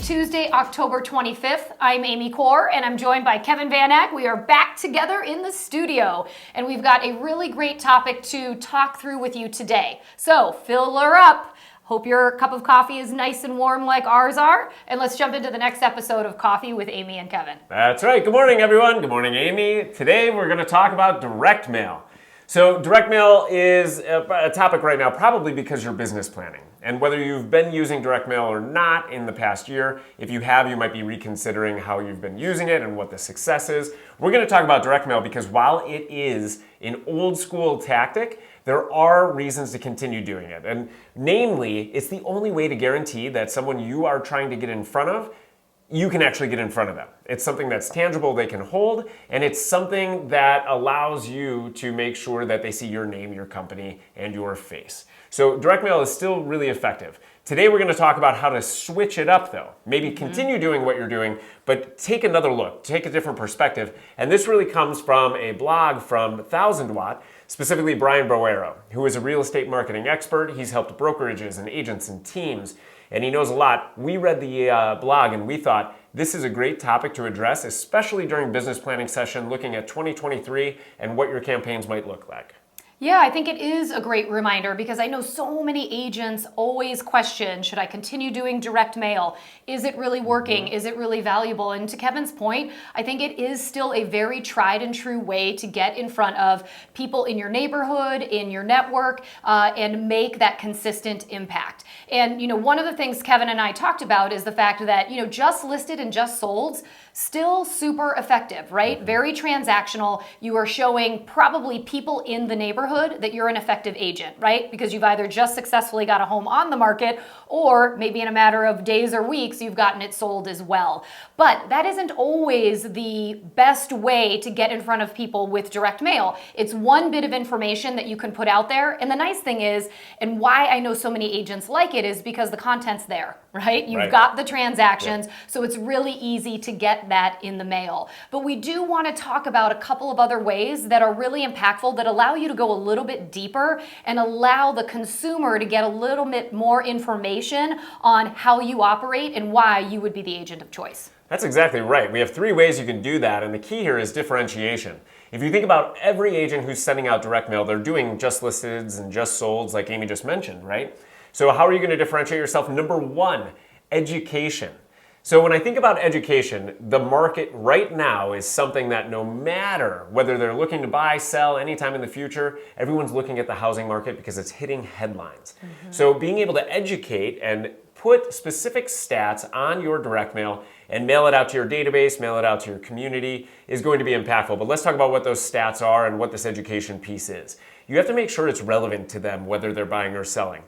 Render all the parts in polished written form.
Tuesday, October 25th. I'm Amy Corr, and I'm joined by Kevin Van Eck. We are back together in the studio, and we've got a really great topic to talk through with you today. So fill her up. Hope your cup of coffee is nice and warm like ours are, and let's jump into the next episode of Coffee with Amy and Kevin. That's right. Good morning, everyone. Good morning, Amy. Today, we're going to talk about direct mail. So direct mail is a topic right now, probably because you're business planning. And whether you've been using direct mail or not in the past year, if you have, you might be reconsidering how you've been using it and what the success is. We're going to talk about direct mail because while it is an old school tactic, there are reasons to continue doing it. And namely, it's the only way to guarantee that someone you are trying to get in front of, you can actually get in front of them. It's something that's tangible, they can hold, and it's something that allows you to make sure that they see your name, your company, and your face. So direct mail is still really effective. Today we're going to talk about how to switch it up though. Maybe continue doing what you're doing, but take another look, take a different perspective. And this really comes from a blog from 1000 Watt, specifically Brian Boero, who is a real estate marketing expert. He's helped brokerages and agents and teams, and he knows a lot. We read the blog and we thought this is a great topic to address, especially during business planning session, looking at 2023 and what your campaigns might look like. Yeah, I think it is a great reminder because I know so many agents always question, should I continue doing direct mail? Is it really working? Is it really valuable? And to Kevin's point, I think it is still a very tried and true way to get in front of people in your neighborhood, in your network, and make that consistent impact. And, one of the things Kevin and I talked about is the fact that, just listed and just sold, still super effective, right? Very transactional. You are showing probably people in the neighborhood that you're an effective agent, right? Because you've either just successfully got a home on the market or maybe in a matter of days or weeks, you've gotten it sold as well. But that isn't always the best way to get in front of people with direct mail. It's one bit of information that you can put out there. And the nice thing is, and why I know so many agents like it is because the content's there, right? You've got the transactions, so it's really easy to get that in the mail. But we do want to talk about a couple of other ways that are really impactful that allow you to go a little bit deeper and allow the consumer to get a little bit more information on how you operate and why you would be the agent of choice. That's exactly right. We have 3 ways you can do that, and the key here is differentiation. If you think about every agent who's sending out direct mail, they're doing just listeds and just solds like Amy just mentioned, right? So how are you going to differentiate yourself? Number 1, education. So when I think about education, the market right now is something that no matter whether they're looking to buy, sell anytime in the future, everyone's looking at the housing market because it's hitting headlines. So being able to educate and put specific stats on your direct mail and mail it out to your database, mail it out to your community is going to be impactful. But let's talk about what those stats are and what this education piece is. You have to make sure it's relevant to them, whether they're buying or selling.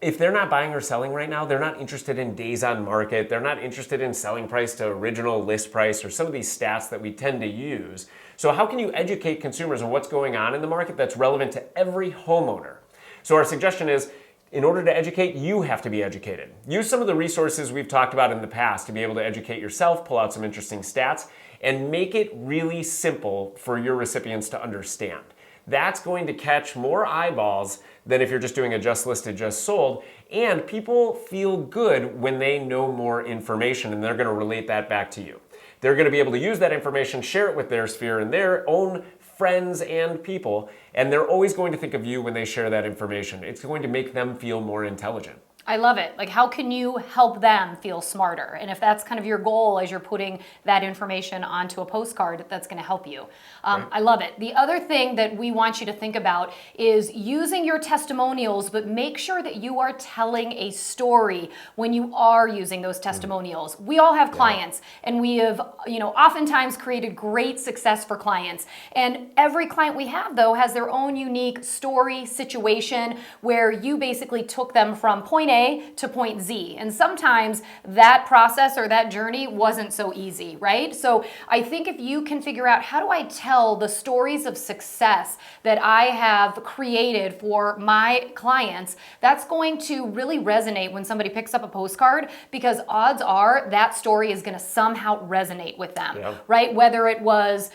If they're not buying or selling right now, they're not interested in days on market, they're not interested in selling price to original list price or some of these stats that we tend to use. So how can you educate consumers on what's going on in the market that's relevant to every homeowner? So our suggestion is, in order to educate, you have to be educated. Use some of the resources we've talked about in the past to be able to educate yourself, pull out some interesting stats, and make it really simple for your recipients to understand. That's going to catch more eyeballs than if you're just doing a just listed, just sold. And people feel good when they know more information and they're going to relate that back to you. They're going to be able to use that information, share it with their sphere and their own friends and people, and they're always going to think of you when they share that information. It's going to make them feel more intelligent. I love it. Like, how can you help them feel smarter? And if that's kind of your goal as you're putting that information onto a postcard, that's going to help you. I love it. The other thing that we want you to think about is using your testimonials, but make sure that you are telling a story when you are using those testimonials. We all have clients, and we have, oftentimes created great success for clients. And every client we have, though, has their own unique story situation where you basically took them from point A to point Z. And sometimes that process or that journey wasn't so easy, right? So I think if you can figure out, how do I tell the stories of success that I have created for my clients, that's going to really resonate when somebody picks up a postcard, because odds are that story is going to somehow resonate with them, right? Whether it was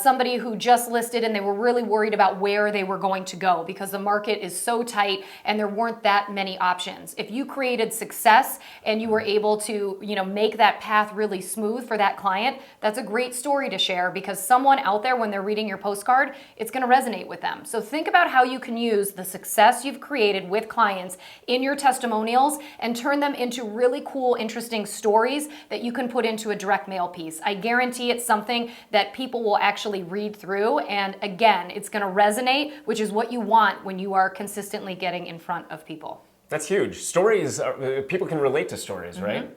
somebody who just listed and they were really worried about where they were going to go because the market is so tight and there weren't that many options. if you created success and you were able to, make that path really smooth for that client, that's a great story to share, because someone out there, when they're reading your postcard, it's going to resonate with them. So think about how you can use the success you've created with clients in your testimonials and turn them into really cool, interesting stories that you can put into a direct mail piece. I guarantee it's something that people will actually read through, and again, it's going to resonate, which is what you want when you are consistently getting in front of people. That's huge. Stories, people can relate to stories, right?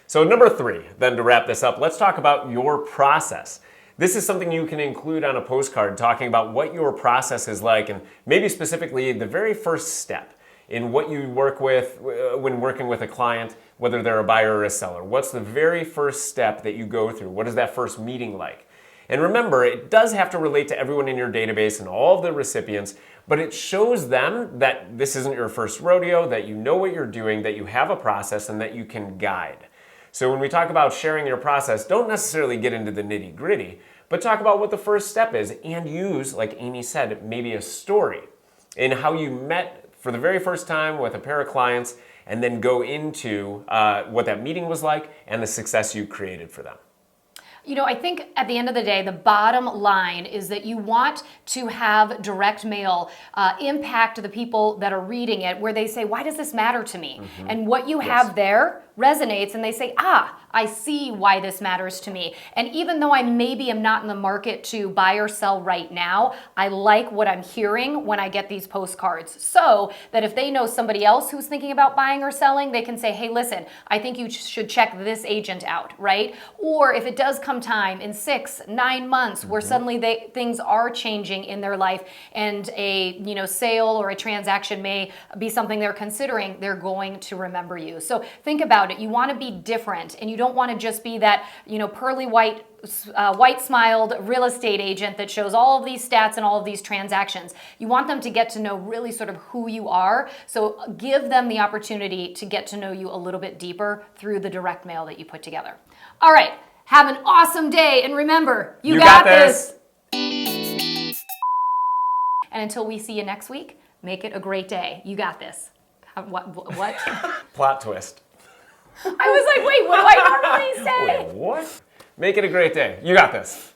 So number 3, then, to wrap this up, let's talk about your process. This is something you can include on a postcard, talking about what your process is like, and maybe specifically the very first step in what you work with when working with a client, whether they're a buyer or a seller. What's the very first step that you go through? What is that first meeting like? And remember, it does have to relate to everyone in your database and all of the recipients, but it shows them that this isn't your first rodeo, that you know what you're doing, that you have a process, and that you can guide. So when we talk about sharing your process, don't necessarily get into the nitty-gritty, but talk about what the first step is, and use, like Amy said, maybe a story in how you met for the very first time with a pair of clients, and then go into what that meeting was like and the success you created for them. I think at the end of the day, the bottom line is that you want to have direct mail impact the people that are reading it, where they say, why does this matter to me? And what you have there resonates, and they say, I see why this matters to me. And even though I maybe am not in the market to buy or sell right now, I like what I'm hearing when I get these postcards. So that if they know somebody else who's thinking about buying or selling, they can say, hey, listen, I think you should check this agent out, right? Or if it does come time in 6-9 months where suddenly things are changing in their life, and a sale or a transaction may be something they're considering, they're going to remember you. So think about it. You want to be different, and you don't want to just be that pearly white smiled real estate agent that shows all of these stats and all of these transactions. You want them to get to know really sort of who you are. So give them the opportunity to get to know you a little bit deeper through the direct mail that you put together. All right. Have an awesome day, and remember, you got this. And until we see you next week, make it a great day. You got this. What? Plot twist. I was like, wait, what do I normally say? Wait, what? Make it a great day. You got this.